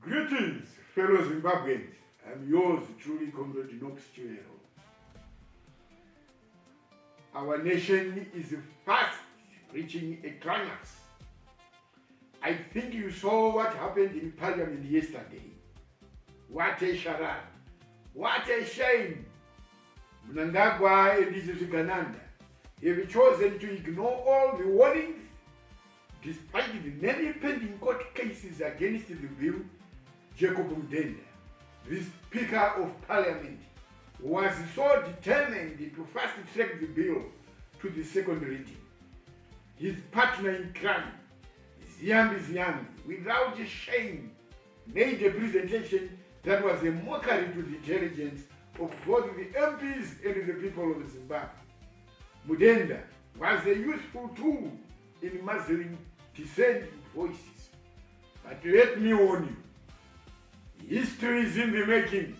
Greetings, fellow Zimbabweans. I'm yours truly, Comrade Chivero. Our nation is fast reaching a climax. I think you saw what happened in Parliament yesterday. What a charade. What a shame. Mnangagwa and Gananda have chosen to ignore all the warnings despite the many pending court cases against the bill. Jacob Mudenda, the Speaker of Parliament, was so determined to fast-track the bill to the second reading. His partner in crime, Ziyambi, without shame, made a presentation that was a mockery to the intelligence of both the MPs and the people of Zimbabwe. Mudenda was a useful tool in muzzling dissenting voices. But let me warn you, history is in the making.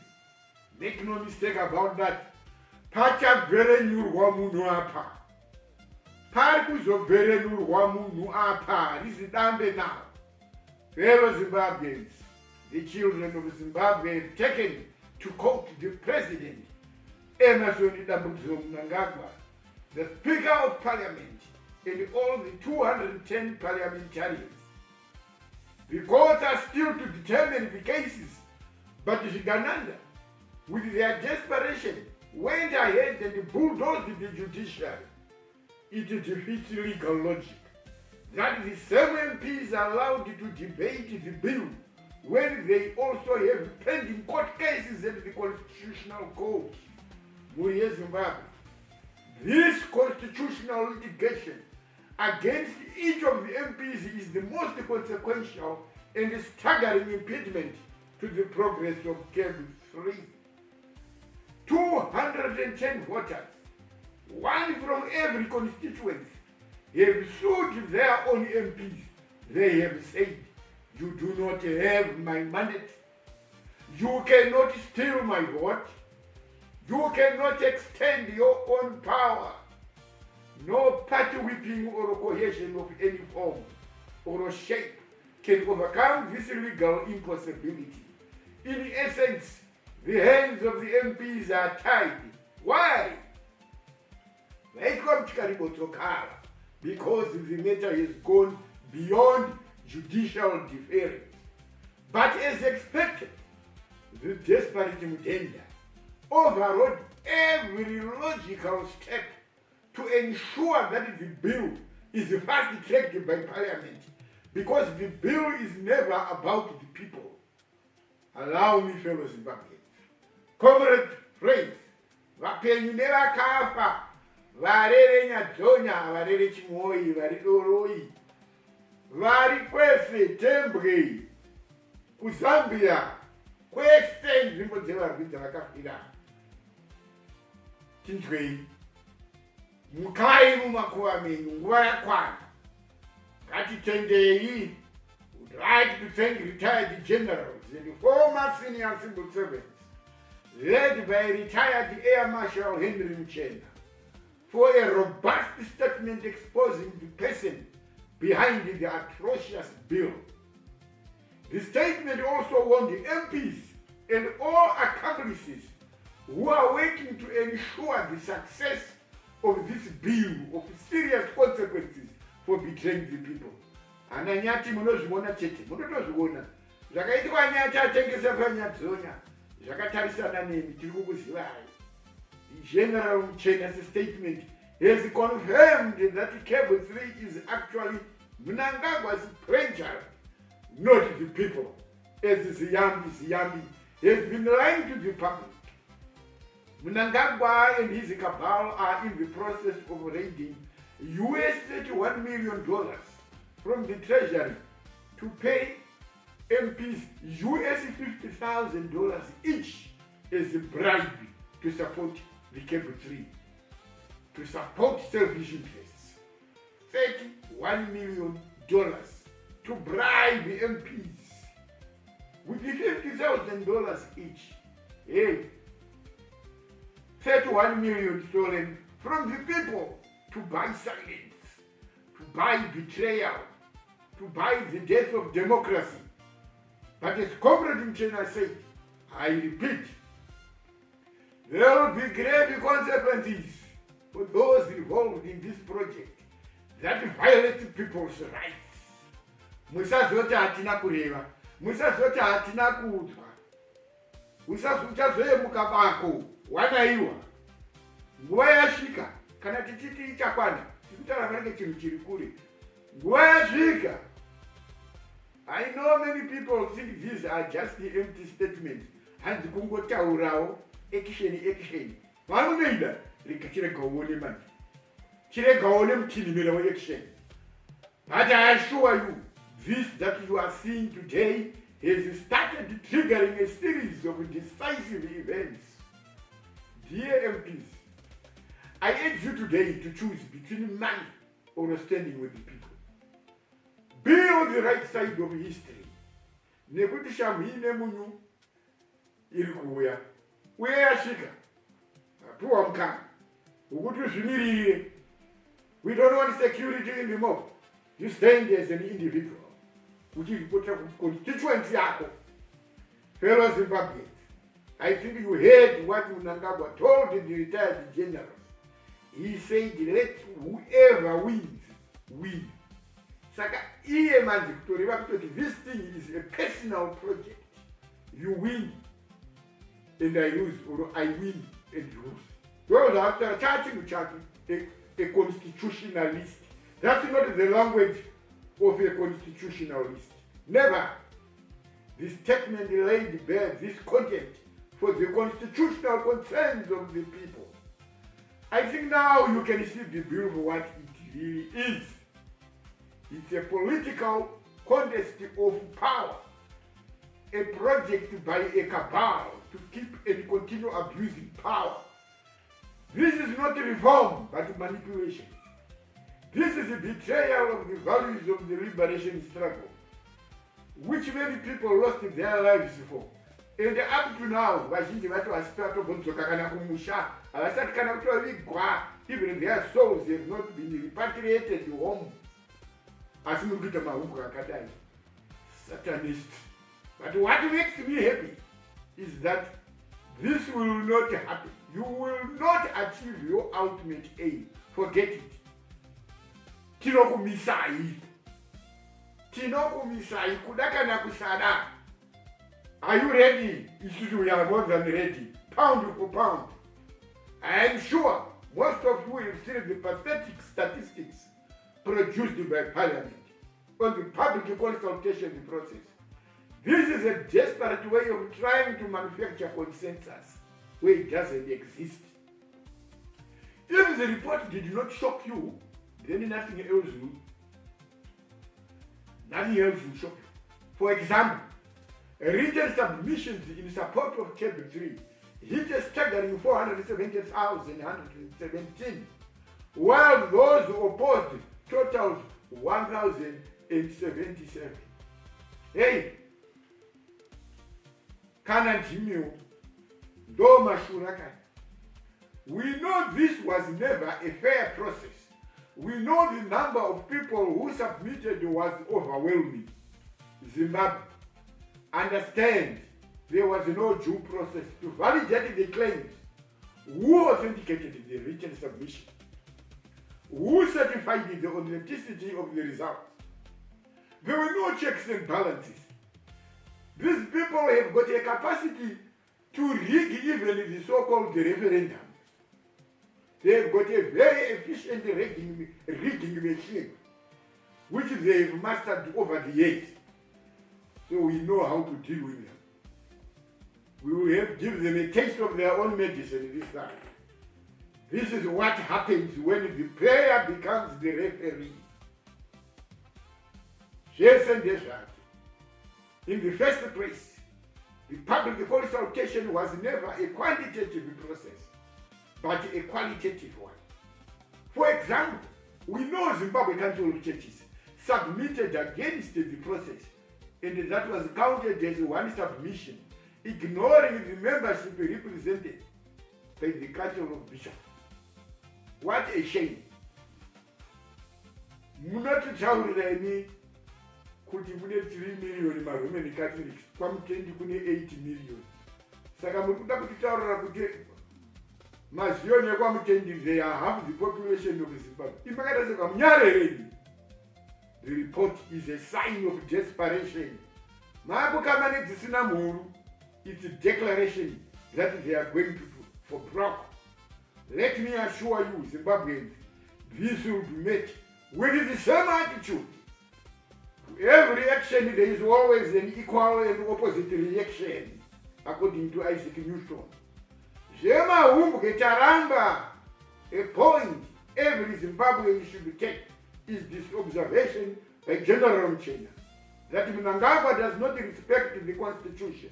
Make no mistake about that. Pakuzobverenyurwa Munhu apa. Pakuzobverenyurwa Munhu apa. This is Dambe now. Fellow Zimbabweans, the children of Zimbabwe have taken to court the president, Emerson Mnangagwa, the Speaker of Parliament, and all the 210 parliamentarians. The courts are still to determine the cases, but Gananda, with their desperation, went ahead and bulldozed the judiciary. It defeats legal logic that the same MPs are allowed to debate the bill when they also have pending court cases at the Constitutional Court. Muri Zimbabwe, this constitutional litigation against each of the MPs is the most consequential and staggering impediment to the progress of Cable 3. 210 voters, one from every constituency, have sued their own MPs. They have said, "You do not have my mandate. You cannot steal my vote. You cannot extend your own power. No party whipping or coercion of any form or shape can overcome this legal impossibility." In essence, the hands of the MPs are tied. Why? Because the matter has gone beyond judicial deference. But as expected, the desperate Mudenda overrode every logical step to ensure that the bill is fast-tracked by Parliament, because the bill is never about the people. Allow me, fellow Zimbabweans. Comrade friends, vapenyu nevakafa, varere nyadzonya, varere chimoi, vari doroi, vari kwese tembwe, kuZambia, kwese nzvimbo dzevarwi dzavakafira. Tinzwei, mukai mumakuva menyu, nguva yakwana. Ngatitendei. Would like to thank retired generals and former senior civil servants, led by retired Air Marshal Henry Mchena, for a robust statement exposing the person behind the atrocious bill. The statement also warned the MPs and all accomplices who are working to ensure the success of this bill of serious consequences for betraying the people. Ananyati munozviona chete, munotozviona. Zvakaitwa Nyati atengesa panyadzonya, zvakatarisana nemi, tiri kukuzivai. The General Mchena's statement has confirmed that Cable 3 is actually Mnangagwa's brainchild, not the people, as Ziyambi has been lying to the public. Mnangagwa and his cabal are in the process of raiding US $31 million from the Treasury to pay MPs US $50,000 each as a bribe to support the Cable 3, to support selfish interests. $31 million to bribe the MPs with the $50,000 each. Hey, 31 million stolen from the people to buy silence, to buy betrayal, to buy the death of democracy. But as Comrade Chivero said, I repeat, there will be grave consequences for those involved in this project that violate people's rights. Musazoti hatina kureva, musazoti hatina kuzwa, usazoyemuka bako wanaiwa. Nguva yasvika, kana tichiti ichakwana, tikutaura vanenge chinhu chiri kure. Nguva yasvika. I know many people think these are just the empty statements. Hanzi kungotaurawo action. Vanonoida chirega uone manje. Chirega uone mutinhimira we-action. But I assure you, this that you are seeing today has started triggering a series of decisive events. Dear MPs, I urge you today to choose between money or standing with the people. Be on the right side of history. Nekuti shamhine munyu iri kuuya. Uye yasvika. Apuwa mukana. Ukuti uzvimirire. We don't want security anymore. You stand as an individual. Uchiripota constituency yako. Fellow Zimbabweans, I think you heard what Mnangagwa told the retired generals. He said, let whoever wins, win. Saka iye manje kutoreva kutoti this thing is a personal project. You win and I lose, or I win and lose. Well, after charging a constitutionalist. That's not the language of a constitutionalist. Never. This statement laid bare this content for the constitutional concerns of the people. I think now you can see the bill for what it really is. It's a political contest of power, a project by a cabal to keep and continue abusing power. This is not reform, but manipulation. This is a betrayal of the values of the liberation struggle, which many people lost their lives for. And up to now, vazhinji vacho vasipatobvunzwa kana kumusha, havasati kana kutovigwa, even their souls have not been repatriated home. Asi muri kuita mahuku akadai, satanist. But what makes me happy is that this will not happen. You will not achieve your ultimate aim. Forget it. Tinokumisai. Tinokumisai. Kudakana kusada. Are you ready? We are more than ready. Pound for pound. I am sure most of you have seen the pathetic statistics produced by Parliament on the public consultation process. This is a desperate way of trying to manufacture consensus where it doesn't exist. If the report did not shock you, then nothing else will. Nothing else will shock you. For example, written submissions in support of Table 3 hit a staggering 470,117, while those who opposed totaled 1,077. Hey, kana ndimiwo ndo mashura kani. We know this was never a fair process. We know the number of people who submitted was overwhelming. Zimbabwe, understand there was no due process to validate the claims. Who authenticated the written submission? Who certified the authenticity of the results? There were no checks and balances. These people have got a capacity to rig even the so-called referendums. They have got a very efficient rigging machine, which they have mastered over the years. So we know how to deal with them. We will have give them a taste of their own medicine this time. This is what happens when the player becomes the referee. Yes, and yes, in the first place, the public consultation was never a quantitative process, but a qualitative one. For example, we know Zimbabwe Council churches submitted against the process, and that was counted as one submission, ignoring the membership represented by the Council of Bishops. What a shame. Munotitaurira imi kuti kune 3 million maRoman Catholics, kwaMutendi kune 8 million. Saka muri kuda kutitaurira kuti mazioni ekwaMutendi they are half the population of Zimbabwe. Imakaita seka munyarereni. The report is a sign of desperation. Maakukama dzisina mhuru. It's a declaration that they are going to for broke. Let me assure you, Zimbabweans, this will be met with the same attitude. To every action, there is always an equal and opposite reaction, according to Isaac Newton. Jema Humbuke Taramba, a point every Zimbabwean should take is this observation by General Mchena, that Mnangagwa does not respect the Constitution.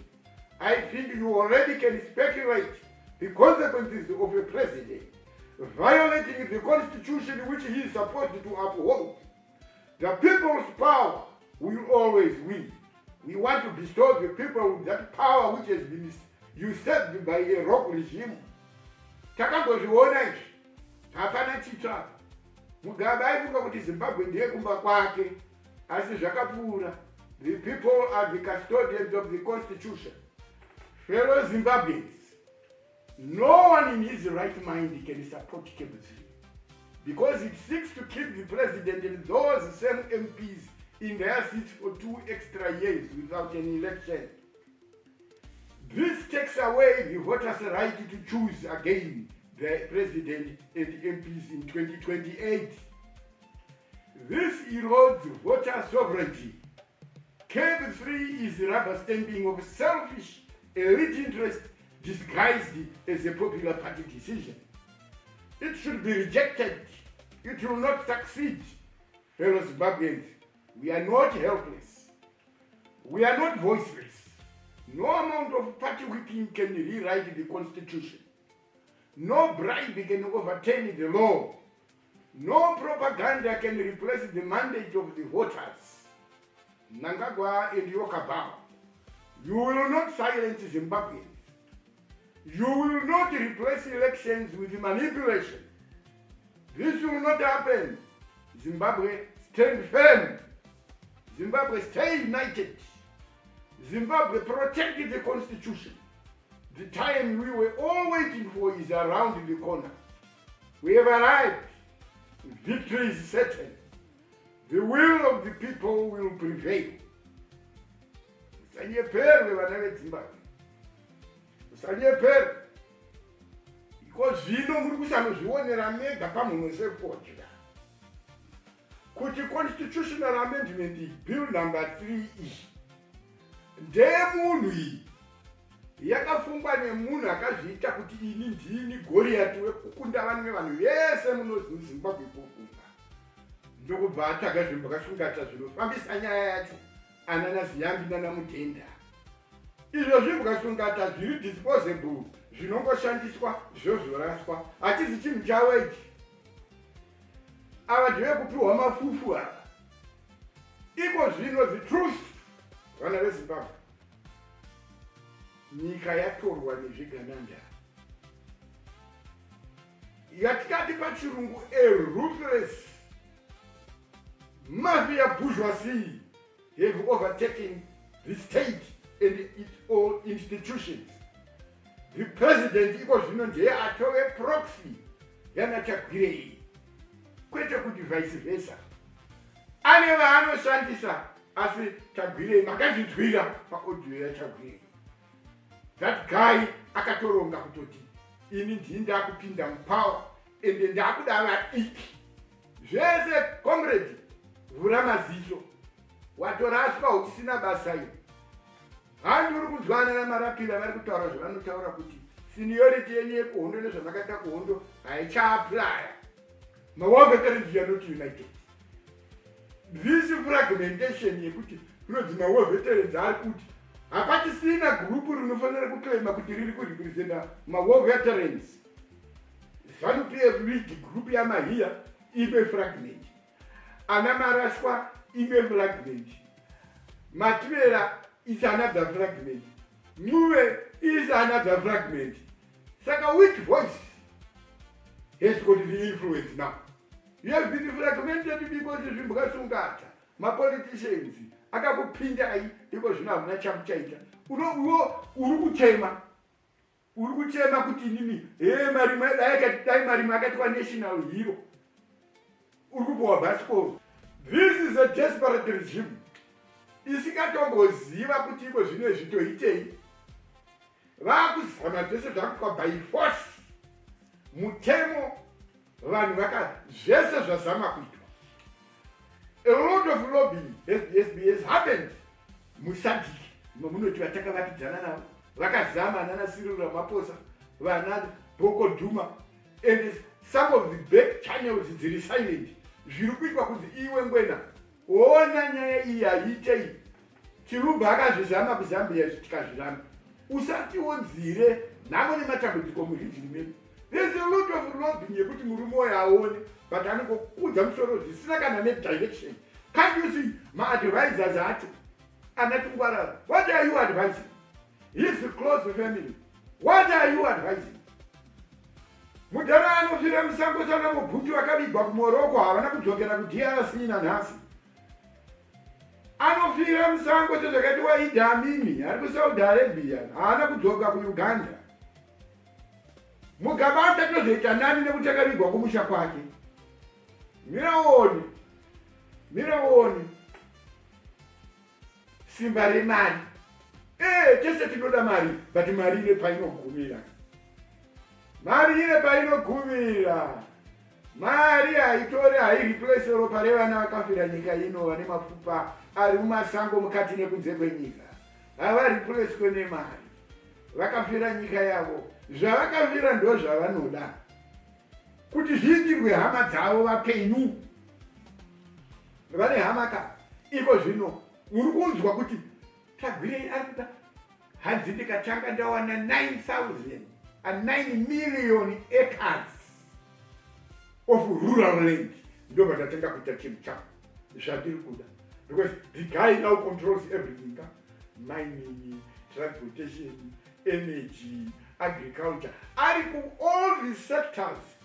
I think you already can speculate the consequences of a president violating the Constitution which he is supposed to uphold. The people's power will always win. We want to bestow the people with that power which has been usurped by a rogue regime. Takangozviona izvi, hapana chitsva. Mugabe aifunga kuti Zimbabwe ndiye kumba kwake, asi zvakapfuura. The people are the custodians of the Constitution. Fellow Zimbabweans, no one in his right mind can support Kebuziri because it seeks to keep the president and those same MPs in their seats for 2 extra years without an election. This takes away the voters' right to choose again the president and MPs in 2028. This erodes voter sovereignty. Kebuziri is the rubber stamping of selfish elite interest disguised as a popular party decision. It should be rejected. It will not succeed. Fellow Zimbabweans, we are not helpless. We are not voiceless. No amount of party whipping can rewrite the Constitution. No bribe can overturn the law. No propaganda can replace the mandate of the voters. Mnangagwa and Yokabao, you will not silence Zimbabweans. You will not replace elections with manipulation. This will not happen. Zimbabwe, stand firm. Zimbabwe, stay united. Zimbabwe, protect the Constitution. The time we were all waiting for is around the corner. We have arrived. Victory is certain. The will of the people will prevail. Musanyepere vana veZimbabwe. Musanyepere. Because zvino muri kusanozvionera mega pamhino sepodya. Kuti Constitutional Amendment Bill number 3 iyi ndemunhu iyi yakafungwa nemunhu akazviita kuti ini ndini Goliath wekukunda vanhu vese munozimbabwe kukunga. Ndokubva atsvaga zvinhu zvakasungata zvinofambisa nyaya yacho ananasi yambi nanamutenda. Izvo zvinhu zvakasungata zviri disposable zvinongoshandiswa zvozvoraswa. Hachizi chinhu chawo ichi. Ava ndive kupiwa mafufu ava. Iko zvino the truth vana veZimbabwe. Nyika yatorwa nezvigananda. Yatikati pachirungu a ruthless mafia bourgeoisie have overtaken the state and its own institutions. The president iko zvino ndiye atove proxy yanaTagwirei, kwete kuti vice versa. Ane vaanoshandisa asi Tagwirei makazvitwira paaudio yaTagwirei. That guy akatoronga kutoti ini ndinda kupinda mupower ende ndakuda vadiki. Zvese comrade vhura maziso. Watoraswa uchisina basa iyo. Handu uri kuzwana namarapira vari kutaura zvavanotaura kuti seniority yenyu yekuhondo nezvamakaita kuhondo haichaaplya. Mawa veterans are not united. This fragmentation yekuti kunonzi mawa veterans ari kuti hapachisina gurupu rinofanira kuclaima kuti riri kurepresenta mawa veterans. ZANU-PF League group yamahiya ime fragment. Ana Marashwa ime fragment. Matwera is another fragment. Muwe is another fragment. Saka which voice has got the influence now? You have been fragmented because of Mbukasungata. My politicians, akakupindai iko zvino hamuna chamuchaita. Uri kuchema kuti inini dai marimwe akatiwa national hero. Uri kupuwa bhasikoro. This is a desperate regime. Isingatongoziva kuti iko zvino zvitoitei. Vakuzama zvese zvakuitwa by force. Mutemo vanhu zvese zvazama kuitwa. A lot of lobbying has happened. Musadiki munoti vatakavatidzana navo vakazama nana Cyril Ramaphosa vana Boko Duma and some of the back channels dziri silent. Zviri kuitwa kuti iwe ngwena ona nyaya iyi haitei. Chirubva akazvizama kuZambia tikazviramba. Usati wonzire namo nematambudziko murijini medu. There's a lot of lobbying yekuti murume uyo aone but anongokudza musoro zvisina kana nedirection. Can't you see my advisors acho anatungwarara? What are you advising? His close family. What are you advising? Mudhara anofira musango sana mubhuti wakavigwa kuMorocco havana kudzokera kuDRC nanhasi. Anofira musango sezvakatiwa Idi Amini ari kuSaudi Arabia haana kudzoka kuUganda. Mugabata tozoita nani nekuti akavigwa kumusha kwake. Miraoni simba remari. Tese tinoda mari but mari ine painogumira. Mari haitori haireplace ropa revana vakafira nyika ino vane mapfupa ari mumasango mukati nekunze kwenyika. Havareplacewe nemari. Vakafira nyika yavo. Zvavakafira ndo zvavanoda. Kuti zviitirwe hama dzavo vapenyu. Vane hamaka. Iko zvino uri kunzwa kuti Tagwirei ari kuda hanzi ndikatanga ndawana 9 million acres of rural land. Ndo vatatanga kuita chinhu chavo zvatiri kuda. Because the guy now controls everything. Mining, transportation, energy, agriculture. All these sectors.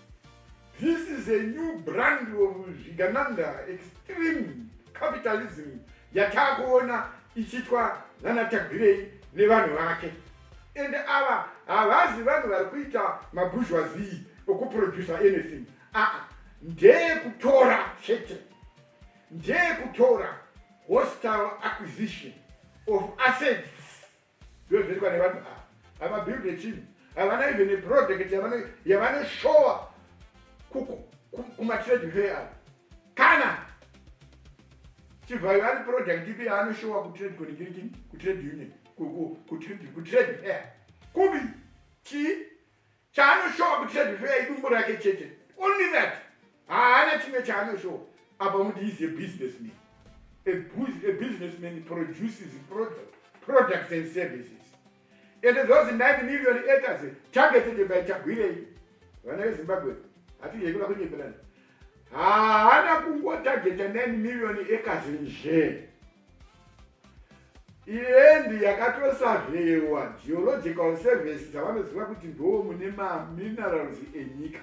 This is a new brand of Zigananda, extreme capitalism. Yatakuona ichitwa nana Tagwirei nevanhu vake. And havazi vanhu vari kuita mabourgeoisie okuproducer anything. Ndekutora chete. Ndekutora hostile acquisition of assets. Those are nevanhu ava build a team. Havana even a project yavana showa kumatrade fair. Kana Chivero ari project ipi anoshowa kutrade kutrade union kutrade fair. Kubi chanoshowa kutrade fair idumbu rake chete. Only that. Haana chimwe chanoshowa. Apa muti is a businessman. A businessman produces products and services. And those 9 million acres targeted by Tagwirei. Vana veZimbabwe hati yekula kunyepelana. Haana kungotargeta 9 million acres nje. Iyendi yakatosurveyiwa geological service dzavanoziva kuti ndo mune minerals enyika.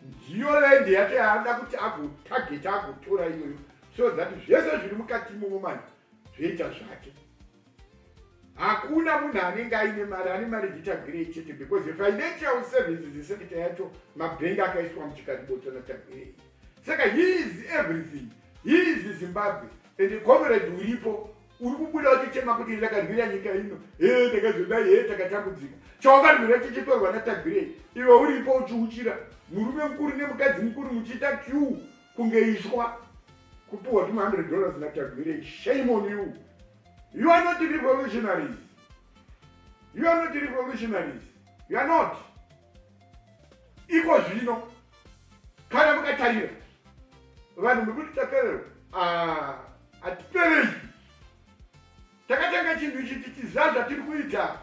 Ndiyo land yati haada kuti agotargeta agotora iyoyo. So that zvese zviri mukati momumani zvoita zvake. Hakuna munhu anenge aine mari ane mari dziTagwirei chete because the financial services sector yacho mabhengi akaiswa muchikariboto naTagwirei. Saka he is everything. He is Zimbabwe. And the comrade uripo uri kubuda uchichema kuti ndakarwira nyika ino. Takazodai takatambudzika. Chawakarwira chichitorwa naTagwirei. Iwe uripo uchiuchira. Murume mukuru nemukadzi mukuru muchiita queue kunge ishwa kupuwa $200 naTagwirei. Shame on you. You are not revolutionaries. You are not revolutionaries. You are not. Iko zvino. Kana mukatarira. Vanhu mukuti takarero. Atiperei. Takatanga chinhu ichi tichizaza tiri kuita.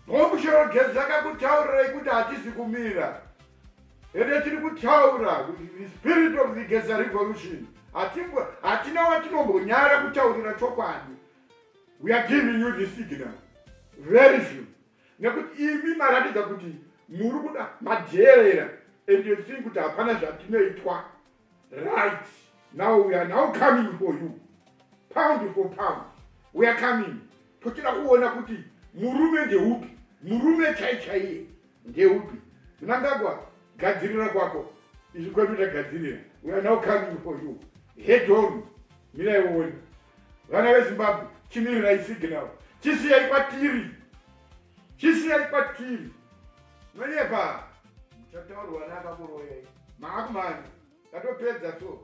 Bomushoro Geza akakutaurirai kuti hatisi kumira. Ende tiri kutaura kuti the spirit of the Geza revolution. Hatina watinombonyara kutaurira chokwadi. We are giving you the signal. Very few. Nekuti imi maratidza kuti muri kuda majerera. And you think kuti hapana zvatinoitwa. Right. Now we are now coming for you. pound for pound. We are coming. Tochida kuona kuti murume ndeupi, murume chaichaiye ndeupi. Nangagwa gadzirira kwako. Izvi kwedu tagadzirira. We are now coming for you. Head on. Mira iwona. Vana veZimbabwe chimirira isignal. Chisiyai kwatiri. Chisiyai kwatiri. Mwenepa. Mchataurwa nakakuroyai. Maakumani. Tatopedza so.